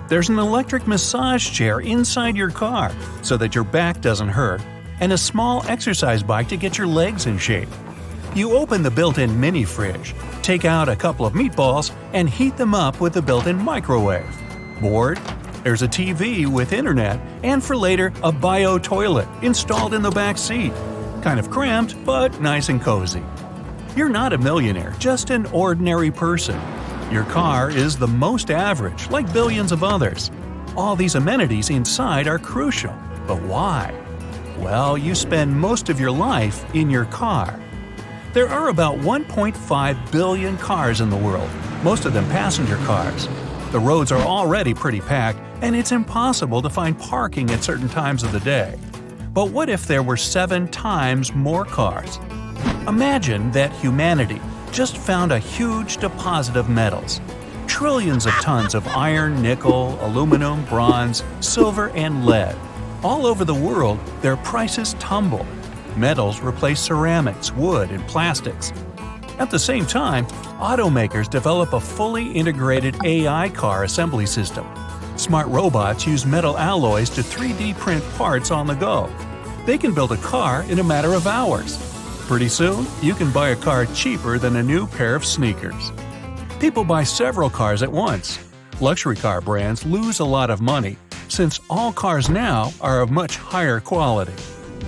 There's an electric massage chair inside your car so that your back doesn't hurt, and a small exercise bike to get your legs in shape. You open the built-in mini fridge, take out a couple of meatballs, and heat them up with the built-in microwave. Bored? There's a TV with internet, and for later, a bio toilet installed in the back seat. Kind of cramped, but nice and cozy. You're not a millionaire, just an ordinary person. Your car is the most average, like billions of others. All these amenities inside are crucial. But why? Well, you spend most of your life in your car. There are about 1.5 billion cars in the world, most of them passenger cars. The roads are already pretty packed, and it's impossible to find parking at certain times of the day. But what if there were 7 times more cars? Imagine that humanity just found a huge deposit of metals. Trillions of tons of iron, nickel, aluminum, bronze, silver, and lead. All over the world, their prices tumble. Metals replace ceramics, wood, and plastics. At the same time, automakers develop a fully integrated AI car assembly system. Smart robots use metal alloys to 3D print parts on the go. They can build a car in a matter of hours. Pretty soon, you can buy a car cheaper than a new pair of sneakers. People buy several cars at once. Luxury car brands lose a lot of money, since all cars now are of much higher quality.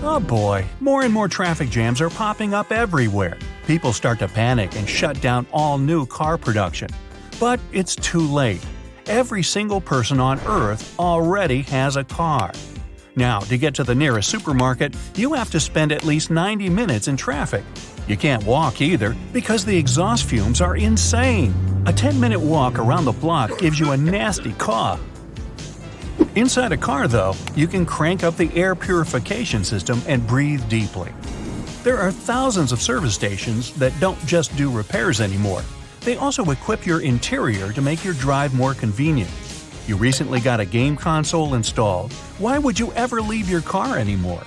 Oh boy, more and more traffic jams are popping up everywhere. People start to panic and shut down all new car production. But it's too late. Every single person on Earth already has a car. Now, to get to the nearest supermarket, you have to spend at least 90 minutes in traffic. You can't walk either, because the exhaust fumes are insane. A 10-minute walk around the block gives you a nasty cough. Inside a car, though, you can crank up the air purification system and breathe deeply. There are thousands of service stations that don't just do repairs anymore. They also equip your interior to make your drive more convenient. You recently got a game console installed. Why would you ever leave your car anymore?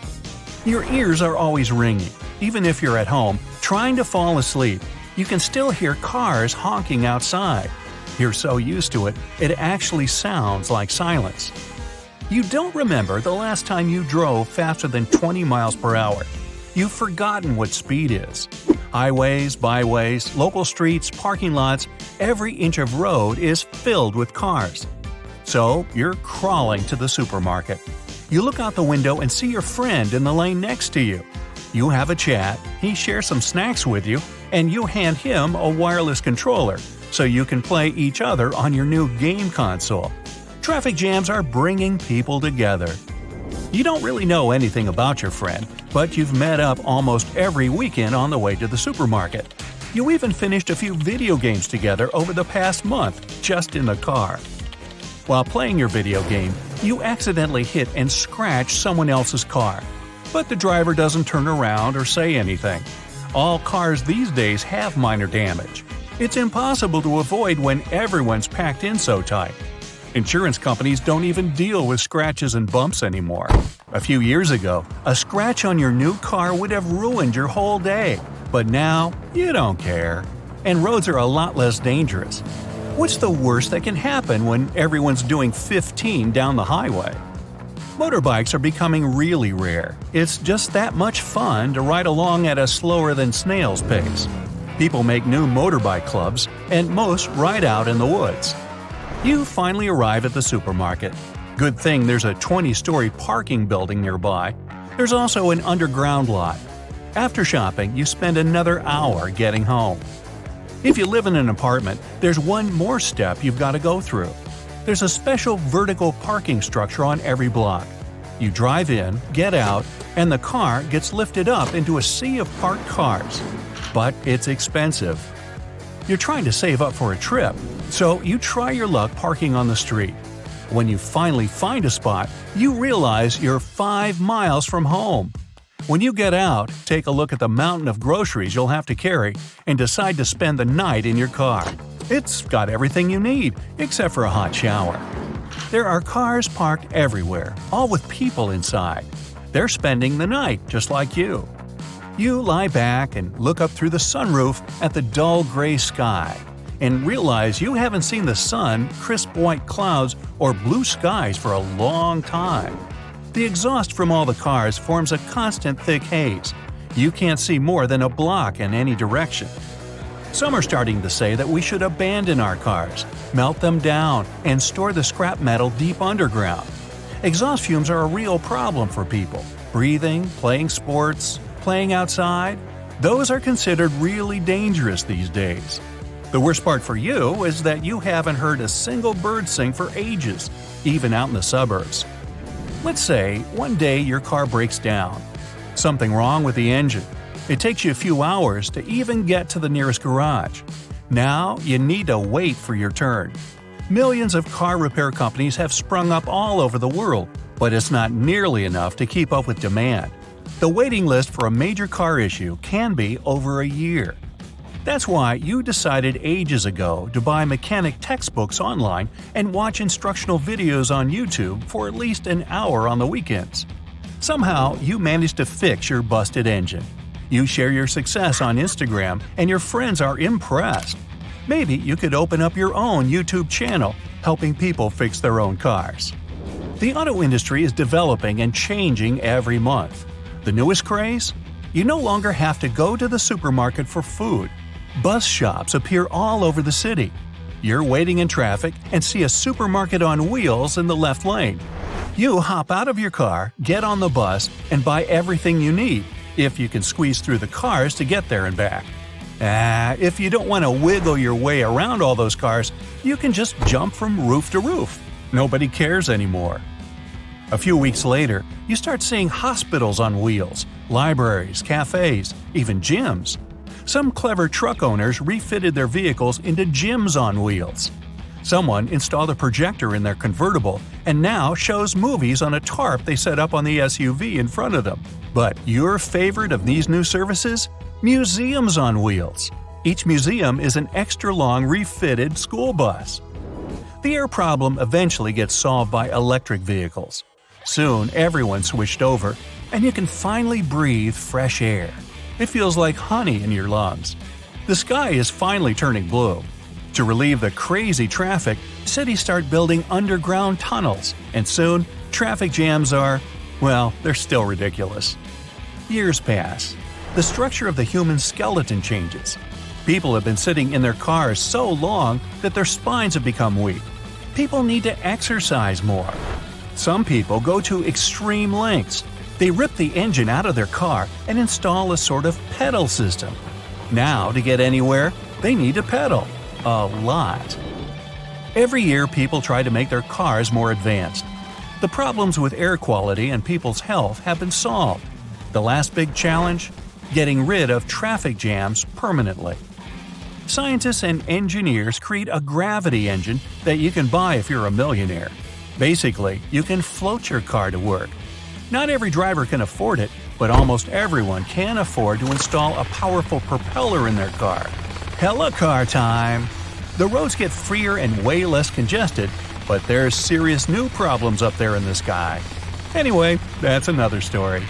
Your ears are always ringing. Even if you're at home, trying to fall asleep, you can still hear cars honking outside. You're so used to it, it actually sounds like silence. You don't remember the last time you drove faster than 20 miles per hour. You've forgotten what speed is. Highways, byways, local streets, parking lots, every inch of road is filled with cars. So, you're crawling to the supermarket. You look out the window and see your friend in the lane next to you. You have a chat, he shares some snacks with you, and you hand him a wireless controller so you can play each other on your new game console. Traffic jams are bringing people together. You don't really know anything about your friend, but you've met up almost every weekend on the way to the supermarket. You even finished a few video games together over the past month, just in the car. While playing your video game, you accidentally hit and scratch someone else's car. But the driver doesn't turn around or say anything. All cars these days have minor damage. It's impossible to avoid when everyone's packed in so tight. Insurance companies don't even deal with scratches and bumps anymore. A few years ago, a scratch on your new car would have ruined your whole day. But now, you don't care. And roads are a lot less dangerous. What's the worst that can happen when everyone's doing 15 down the highway? Motorbikes are becoming really rare. It's just that much fun to ride along at a slower than snail's pace. People make new motorbike clubs, and most ride out in the woods. You finally arrive at the supermarket. Good thing there's a 20-story parking building nearby. There's also an underground lot. After shopping, you spend another hour getting home. If you live in an apartment, there's one more step you've got to go through. There's a special vertical parking structure on every block. You drive in, get out, and the car gets lifted up into a sea of parked cars. But it's expensive. You're trying to save up for a trip, so you try your luck parking on the street. When you finally find a spot, you realize you're 5 miles from home. When you get out, take a look at the mountain of groceries you'll have to carry and decide to spend the night in your car. It's got everything you need, except for a hot shower. There are cars parked everywhere, all with people inside. They're spending the night, just like you. You lie back and look up through the sunroof at the dull gray sky. and realize you haven't seen the sun, crisp white clouds, or blue skies for a long time. The exhaust from all the cars forms a constant thick haze. You can't see more than a block in any direction. Some are starting to say that we should abandon our cars, melt them down, and store the scrap metal deep underground. Exhaust fumes are a real problem for people. Breathing, playing sports, playing outside, those are considered really dangerous these days. The worst part for you is that you haven't heard a single bird sing for ages, even out in the suburbs. Let's say one day your car breaks down. Something wrong with the engine. It takes you a few hours to even get to the nearest garage. Now you need to wait for your turn. Millions of car repair companies have sprung up all over the world, but it's not nearly enough to keep up with demand. The waiting list for a major car issue can be over a year. That's why you decided ages ago to buy mechanic textbooks online and watch instructional videos on YouTube for at least an hour on the weekends. Somehow, you managed to fix your busted engine. You share your success on Instagram and your friends are impressed. Maybe you could open up your own YouTube channel, helping people fix their own cars. The auto industry is developing and changing every month. The newest craze? You no longer have to go to the supermarket for food. Bus shops appear all over the city. You're waiting in traffic and see a supermarket on wheels in the left lane. You hop out of your car, get on the bus, and buy everything you need, if you can squeeze through the cars to get there and back. If you don't want to wiggle your way around all those cars, you can just jump from roof to roof. Nobody cares anymore. A few weeks later, you start seeing hospitals on wheels, libraries, cafes, even gyms. Some clever truck owners refitted their vehicles into gyms on wheels. Someone installed a projector in their convertible and now shows movies on a tarp they set up on the SUV in front of them. But your favorite of these new services? Museums on wheels. Each museum is an extra-long refitted school bus. The air problem eventually gets solved by electric vehicles. Soon, everyone switched over, and you can finally breathe fresh air. It feels like honey in your lungs. The sky is finally turning blue. To relieve the crazy traffic, cities start building underground tunnels, and soon, traffic jams are, well, they're still ridiculous. Years pass. The structure of the human skeleton changes. People have been sitting in their cars so long that their spines have become weak. People need to exercise more. Some people go to extreme lengths. They rip the engine out of their car and install a sort of pedal system. Now, to get anywhere, they need to pedal. A lot. Every year, people try to make their cars more advanced. The problems with air quality and people's health have been solved. The last big challenge? Getting rid of traffic jams permanently. Scientists and engineers create a gravity engine that you can buy if you're a millionaire. Basically, you can float your car to work. Not every driver can afford it, but almost everyone can afford to install a powerful propeller in their car. Hella car time! The roads get freer and way less congested, but there's serious new problems up there in the sky. Anyway, that's another story.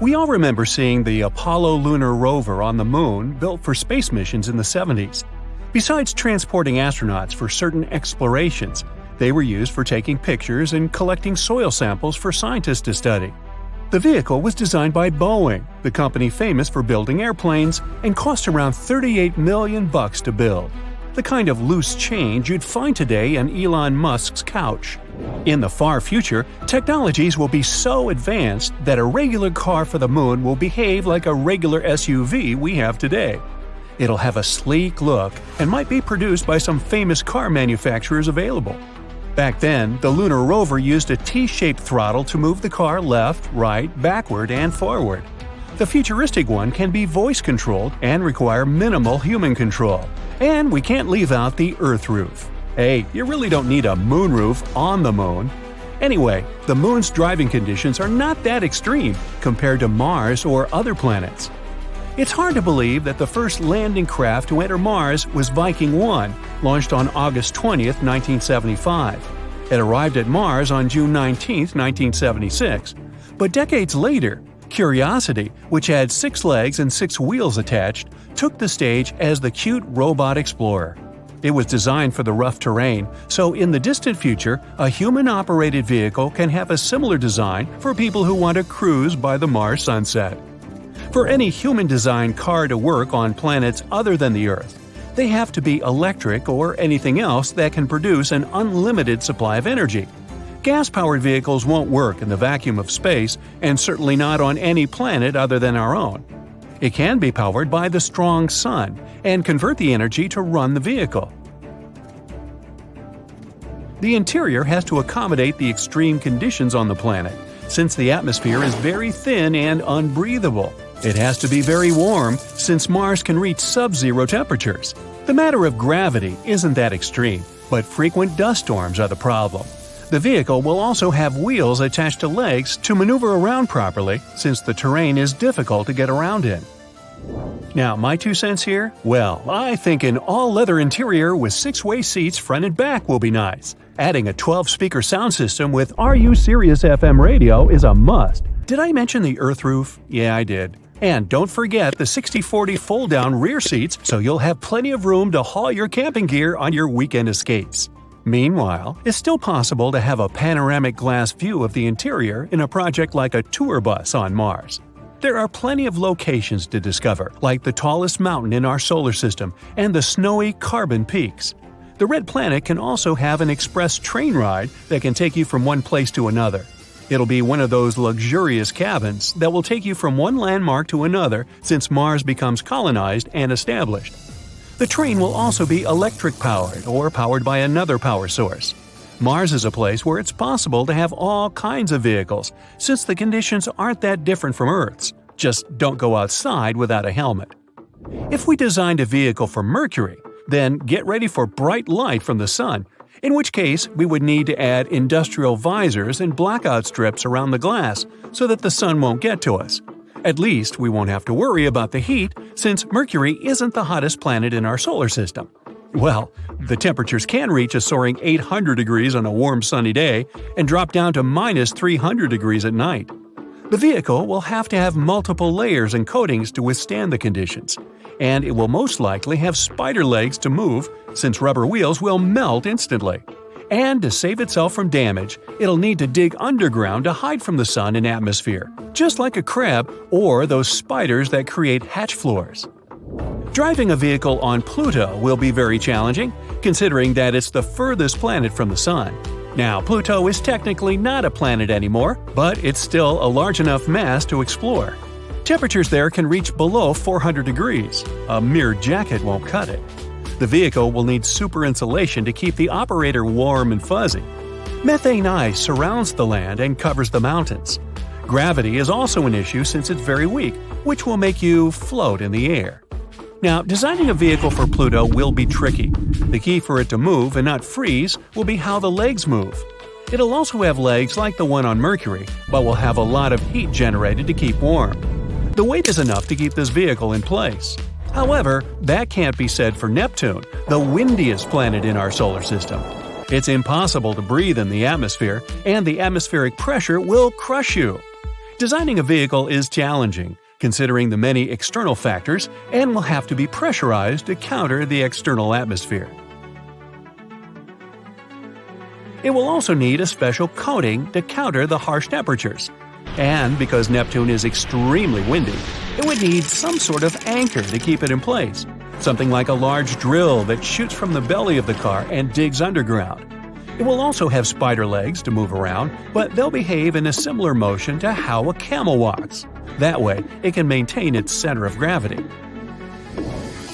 We all remember seeing the Apollo lunar rover on the moon built for space missions in the 70s. Besides transporting astronauts for certain explorations, they were used for taking pictures and collecting soil samples for scientists to study. The vehicle was designed by Boeing, the company famous for building airplanes, and cost around $38 million to build. The kind of loose change you'd find today on Elon Musk's couch. In the far future, technologies will be so advanced that a regular car for the moon will behave like a regular SUV we have today. It'll have a sleek look and might be produced by some famous car manufacturers available. Back then, the lunar rover used a T-shaped throttle to move the car left, right, backward, and forward. The futuristic one can be voice-controlled and require minimal human control. And we can't leave out the Earth roof. Hey, you really don't need a moon roof on the moon. Anyway, the moon's driving conditions are not that extreme compared to Mars or other planets. It's hard to believe that the first landing craft to enter Mars was Viking 1, launched on August 20, 1975. It arrived at Mars on June 19, 1976. But decades later, Curiosity, which had 6 legs and 6 wheels attached, took the stage as the cute robot explorer. It was designed for the rough terrain, so in the distant future, a human-operated vehicle can have a similar design for people who want to cruise by the Mars sunset. For any human-designed car to work on planets other than the Earth, they have to be electric or anything else that can produce an unlimited supply of energy. Gas-powered vehicles won't work in the vacuum of space, and certainly not on any planet other than our own. It can be powered by the strong sun and convert the energy to run the vehicle. The interior has to accommodate the extreme conditions on the planet, since the atmosphere is very thin and unbreathable. It has to be very warm, since Mars can reach sub-zero temperatures. The matter of gravity isn't that extreme, but frequent dust storms are the problem. The vehicle will also have wheels attached to legs to maneuver around properly, since the terrain is difficult to get around in. Now, my 2 cents here? Well, I think an all-leather interior with 6-way seats front and back will be nice. Adding a 12-speaker sound system with Are You Serious FM radio is a must. Did I mention the earth roof? Yeah, I did. And don't forget the 60/40 fold-down rear seats, so you'll have plenty of room to haul your camping gear on your weekend escapes. Meanwhile, it's still possible to have a panoramic glass view of the interior in a project like a tour bus on Mars. There are plenty of locations to discover, like the tallest mountain in our solar system and the snowy Carbon Peaks. The Red Planet can also have an express train ride that can take you from one place to another. It'll be one of those luxurious cabins that will take you from one landmark to another since Mars becomes colonized and established. The train will also be electric-powered or powered by another power source. Mars is a place where it's possible to have all kinds of vehicles, since the conditions aren't that different from Earth's. Just don't go outside without a helmet. If we designed a vehicle for Mercury, then get ready for bright light from the sun, in which case we would need to add industrial visors and blackout strips around the glass so that the sun won't get to us. At least we won't have to worry about the heat, since Mercury isn't the hottest planet in our solar system. Well, the temperatures can reach a soaring 800 degrees on a warm sunny day and drop down to minus 300 degrees at night. The vehicle will have to have multiple layers and coatings to withstand the conditions, and it will most likely have spider legs to move, since rubber wheels will melt instantly. And to save itself from damage, it'll need to dig underground to hide from the sun and atmosphere, just like a crab or those spiders that create hatch floors. Driving a vehicle on Pluto will be very challenging, considering that it's the furthest planet from the sun. Now, Pluto is technically not a planet anymore, but it's still a large enough mass to explore. Temperatures there can reach below 400 degrees. A mere jacket won't cut it. The vehicle will need super insulation to keep the operator warm and fuzzy. Methane ice surrounds the land and covers the mountains. Gravity is also an issue since it's very weak, which will make you float in the air. Now, designing a vehicle for Pluto will be tricky. The key for it to move and not freeze will be how the legs move. It'll also have legs like the one on Mercury, but will have a lot of heat generated to keep warm. The weight is enough to keep this vehicle in place. However, that can't be said for Neptune, the windiest planet in our solar system. It's impossible to breathe in the atmosphere, and the atmospheric pressure will crush you. Designing a vehicle is challenging, considering the many external factors, and will have to be pressurized to counter the external atmosphere. It will also need a special coating to counter the harsh temperatures. And because Neptune is extremely windy, it would need some sort of anchor to keep it in place, something like a large drill that shoots from the belly of the car and digs underground. It will also have spider legs to move around, but they'll behave in a similar motion to how a camel walks. That way, it can maintain its center of gravity.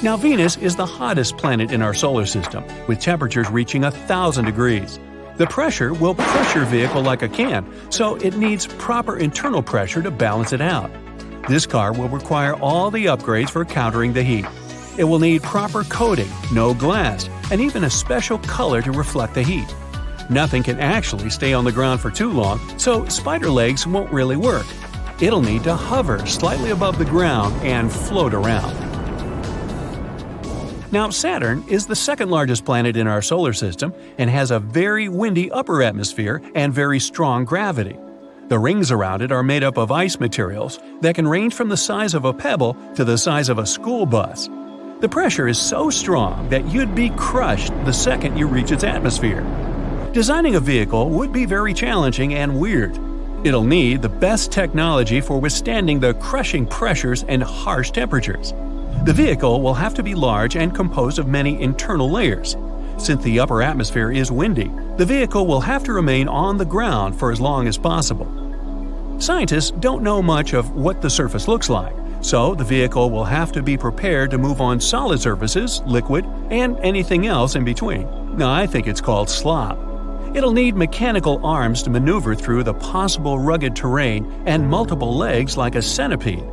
Now, Venus is the hottest planet in our solar system, with temperatures reaching 1,000 degrees. The pressure will push your vehicle like a can, so it needs proper internal pressure to balance it out. This car will require all the upgrades for countering the heat. It will need proper coating, no glass, and even a special color to reflect the heat. Nothing can actually stay on the ground for too long, so spider legs won't really work. It'll need to hover slightly above the ground and float around. Now, Saturn is the second largest planet in our solar system and has a very windy upper atmosphere and very strong gravity. The rings around it are made up of ice materials that can range from the size of a pebble to the size of a school bus. The pressure is so strong that you'd be crushed the second you reach its atmosphere. Designing a vehicle would be very challenging and weird. It'll need the best technology for withstanding the crushing pressures and harsh temperatures. The vehicle will have to be large and composed of many internal layers. Since the upper atmosphere is windy, the vehicle will have to remain on the ground for as long as possible. Scientists don't know much of what the surface looks like, so the vehicle will have to be prepared to move on solid surfaces, liquid, and anything else in between. Now, I think it's called slop. It'll need mechanical arms to maneuver through the possible rugged terrain and multiple legs like a centipede.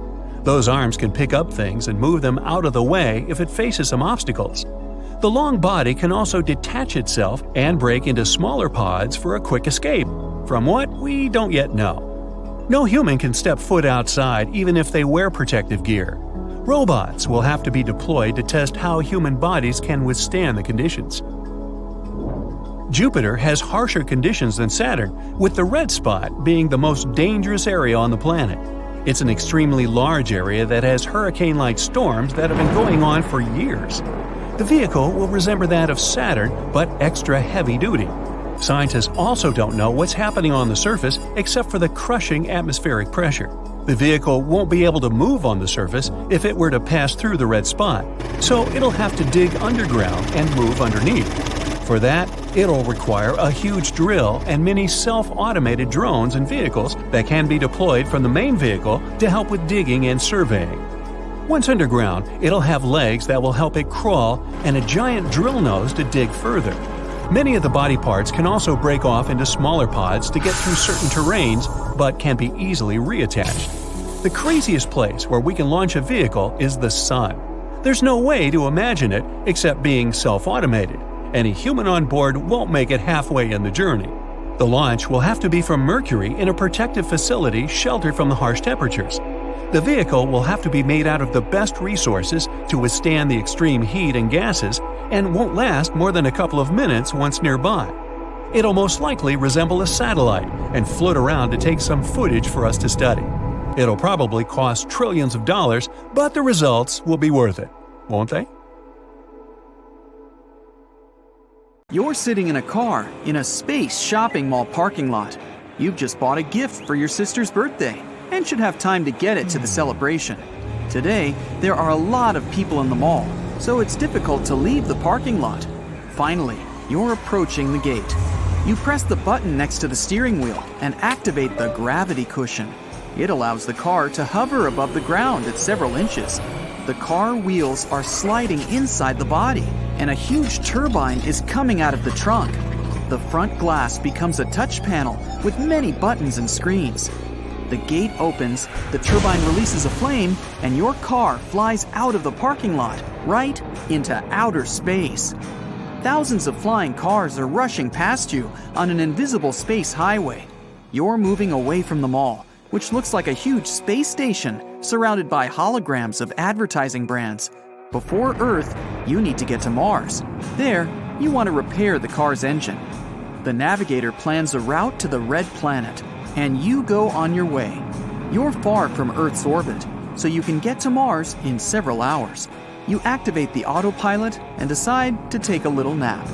Those arms can pick up things and move them out of the way if it faces some obstacles. The long body can also detach itself and break into smaller pods for a quick escape. From what, we don't yet know. No human can step foot outside even if they wear protective gear. Robots will have to be deployed to test how human bodies can withstand the conditions. Jupiter has harsher conditions than Saturn, with the red spot being the most dangerous area on the planet. It's an extremely large area that has hurricane-like storms that have been going on for years. The vehicle will resemble that of Saturn, but extra heavy-duty. Scientists also don't know what's happening on the surface except for the crushing atmospheric pressure. The vehicle won't be able to move on the surface if it were to pass through the red spot, so it'll have to dig underground and move underneath. For that, it'll require a huge drill and many self-automated drones and vehicles that can be deployed from the main vehicle to help with digging and surveying. Once underground, it'll have legs that will help it crawl and a giant drill nose to dig further. Many of the body parts can also break off into smaller pods to get through certain terrains, but can be easily reattached. The craziest place where we can launch a vehicle is the Sun. There's no way to imagine it except being self-automated. Any human on board won't make it halfway in the journey. The launch will have to be from Mercury in a protective facility sheltered from the harsh temperatures. The vehicle will have to be made out of the best resources to withstand the extreme heat and gases and won't last more than a couple of minutes once nearby. It'll most likely resemble a satellite and float around to take some footage for us to study. It'll probably cost trillions of dollars, but the results will be worth it, won't they? You're sitting in a car in a space shopping mall parking lot. You've just bought a gift for your sister's birthday and should have time to get it to the celebration. Today, there are a lot of people in the mall, so it's difficult to leave the parking lot. Finally, you're approaching the gate. You press the button next to the steering wheel and activate the gravity cushion. It allows the car to hover above the ground at several inches. The car wheels are sliding inside the body, and a huge turbine is coming out of the trunk. The front glass becomes a touch panel with many buttons and screens. The gate opens, the turbine releases a flame, and your car flies out of the parking lot, right into outer space. Thousands of flying cars are rushing past you on an invisible space highway. You're moving away from the mall, which looks like a huge space station surrounded by holograms of advertising brands. Before Earth, you need to get to Mars. There, you want to repair the car's engine. The navigator plans a route to the red planet, and you go on your way. You're far from Earth's orbit, so you can get to Mars in several hours. You activate the autopilot and decide to take a little nap.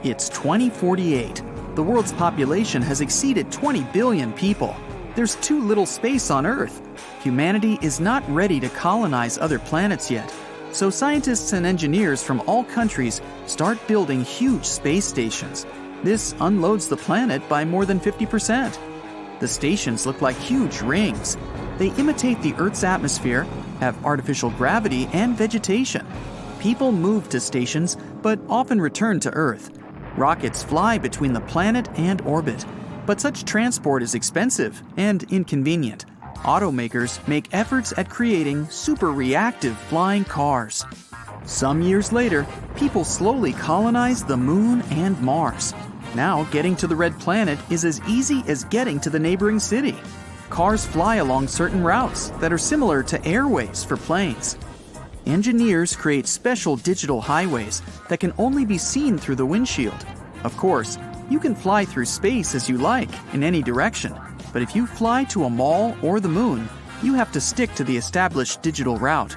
It's 2048. The world's population has exceeded 20 billion people. There's too little space on Earth. Humanity is not ready to colonize other planets yet. So scientists and engineers from all countries start building huge space stations. This unloads the planet by more than 50%. The stations look like huge rings. They imitate the Earth's atmosphere, have artificial gravity and vegetation. People move to stations, but often return to Earth. Rockets fly between the planet and orbit, but such transport is expensive and inconvenient. Automakers make efforts at creating super reactive flying cars. Some years later, people slowly colonize the Moon and Mars. Now, getting to the red planet is as easy as getting to the neighboring city. Cars fly along certain routes that are similar to airways for planes. Engineers create special digital highways that can only be seen through the windshield. Of course, you can fly through space as you like, in any direction. But if you fly to a mall or the moon, you have to stick to the established digital route.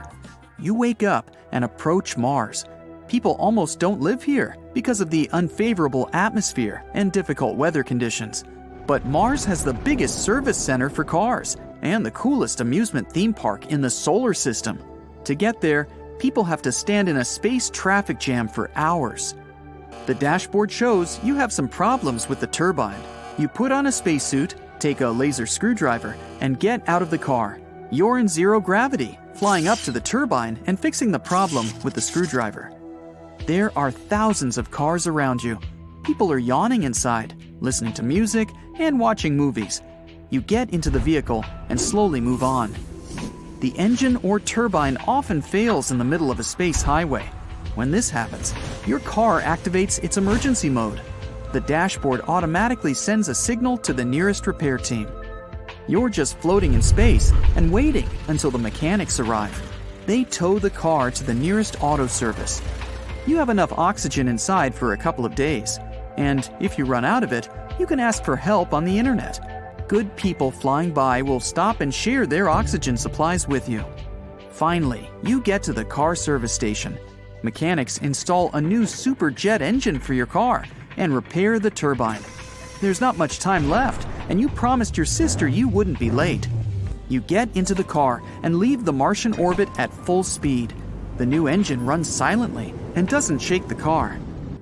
You wake up and approach Mars. People almost don't live here because of the unfavorable atmosphere and difficult weather conditions. But Mars has the biggest service center for cars and the coolest amusement theme park in the solar system. To get there, people have to stand in a space traffic jam for hours. The dashboard shows you have some problems with the turbine. You put on a spacesuit, take a laser screwdriver, and get out of the car. You're in zero gravity, flying up to the turbine and fixing the problem with the screwdriver. There are thousands of cars around you. People are yawning inside, listening to music, and watching movies. You get into the vehicle and slowly move on. The engine or turbine often fails in the middle of a space highway. When this happens, your car activates its emergency mode. The dashboard automatically sends a signal to the nearest repair team. You're just floating in space and waiting until the mechanics arrive. They tow the car to the nearest auto service. You have enough oxygen inside for a couple of days, and if you run out of it, you can ask for help on the internet. Good people flying by will stop and share their oxygen supplies with you. Finally, you get to the car service station. Mechanics install a new super jet engine for your car and repair the turbine. There's not much time left, and you promised your sister you wouldn't be late. You get into the car and leave the Martian orbit at full speed. The new engine runs silently and doesn't shake the car.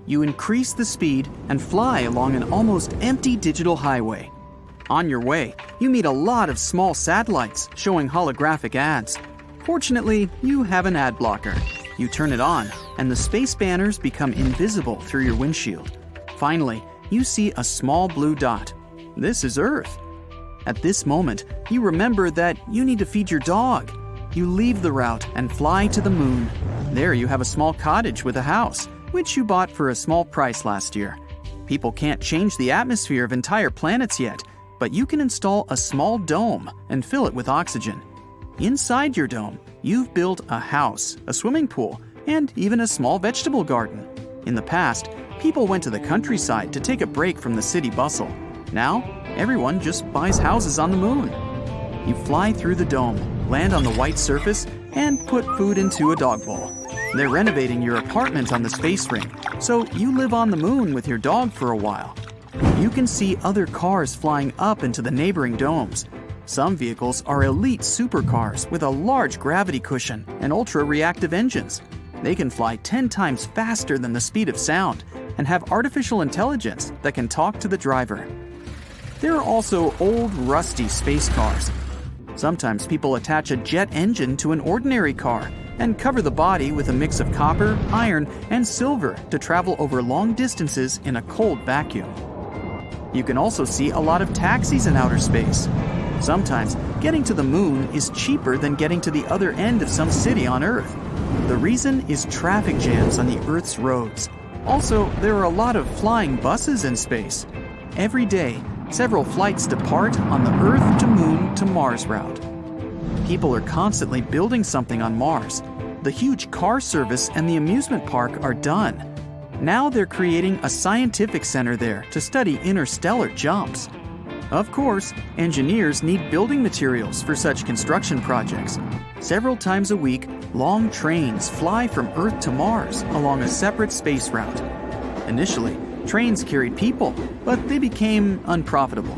You increase the speed and fly along an almost empty digital highway. On your way, you meet a lot of small satellites showing holographic ads. Fortunately, you have an ad blocker. You turn it on, and the space banners become invisible through your windshield. Finally, you see a small blue dot. This is Earth. At this moment, you remember that you need to feed your dog. You leave the route and fly to the moon. There you have a small cottage with a house, which you bought for a small price last year. People can't change the atmosphere of entire planets yet, but you can install a small dome and fill it with oxygen. Inside your dome, you've built a house, a swimming pool, and even a small vegetable garden. In the past, people went to the countryside to take a break from the city bustle. Now, everyone just buys houses on the moon. You fly through the dome, land on the white surface, and put food into a dog bowl. They're renovating your apartment on the space ring, so you live on the moon with your dog for a while. You can see other cars flying up into the neighboring domes. Some vehicles are elite supercars with a large gravity cushion and ultra-reactive engines. They can fly 10 times faster than the speed of sound and have artificial intelligence that can talk to the driver. There are also old, rusty space cars. Sometimes people attach a jet engine to an ordinary car and cover the body with a mix of copper, iron, and silver to travel over long distances in a cold vacuum. You can also see a lot of taxis in outer space. Sometimes, getting to the moon is cheaper than getting to the other end of some city on Earth. The reason is traffic jams on the Earth's roads. Also, there are a lot of flying buses in space. Every day, several flights depart on the Earth to Moon to Mars route. People are constantly building something on Mars. The huge car service and the amusement park are done. Now they're creating a scientific center there to study interstellar jumps. Of course, engineers need building materials for such construction projects. Several times a week, long trains fly from Earth to Mars along a separate space route. Initially, trains carried people, but they became unprofitable.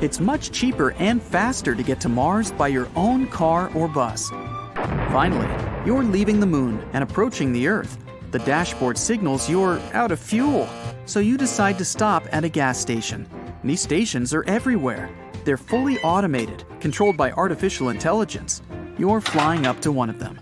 It's much cheaper and faster to get to Mars by your own car or bus. Finally, you're leaving the moon and approaching the Earth. The dashboard signals you're out of fuel, so you decide to stop at a gas station. These stations are everywhere. They're fully automated, controlled by artificial intelligence. You're flying up to one of them.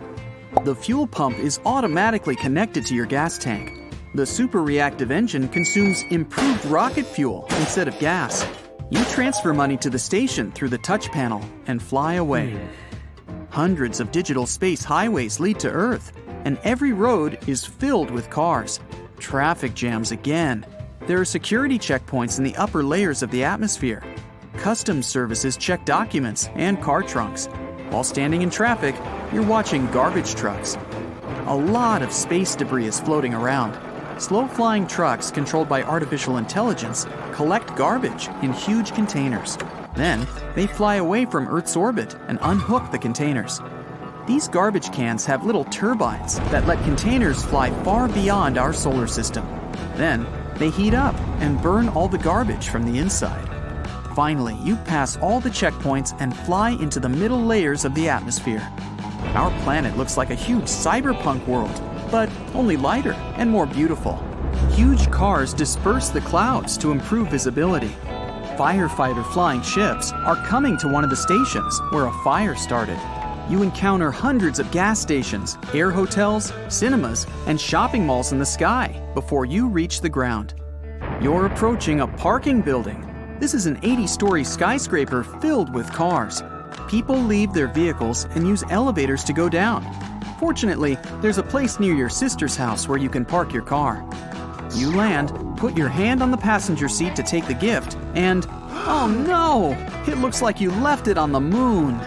The fuel pump is automatically connected to your gas tank. The super-reactive engine consumes improved rocket fuel instead of gas. You transfer money to the station through the touch panel and fly away. Hundreds of digital space highways lead to Earth, and every road is filled with cars. Traffic jams again. There are security checkpoints in the upper layers of the atmosphere. Customs services check documents and car trunks. While standing in traffic, you're watching garbage trucks. A lot of space debris is floating around. Slow-flying trucks controlled by artificial intelligence collect garbage in huge containers. Then, they fly away from Earth's orbit and unhook the containers. These garbage cans have little turbines that let containers fly far beyond our solar system. Then, they heat up and burn all the garbage from the inside. Finally, you pass all the checkpoints and fly into the middle layers of the atmosphere. Our planet looks like a huge cyberpunk world, but only lighter and more beautiful. Huge cars disperse the clouds to improve visibility. Firefighter flying ships are coming to one of the stations where a fire started. You encounter hundreds of gas stations, air hotels, cinemas, and shopping malls in the sky before you reach the ground. You're approaching a parking building. This is an 80-story skyscraper filled with cars. People leave their vehicles and use elevators to go down. Fortunately, there's a place near your sister's house where you can park your car. You land, put your hand on the passenger seat to take the gift, and oh no! It looks like you left it on the moon.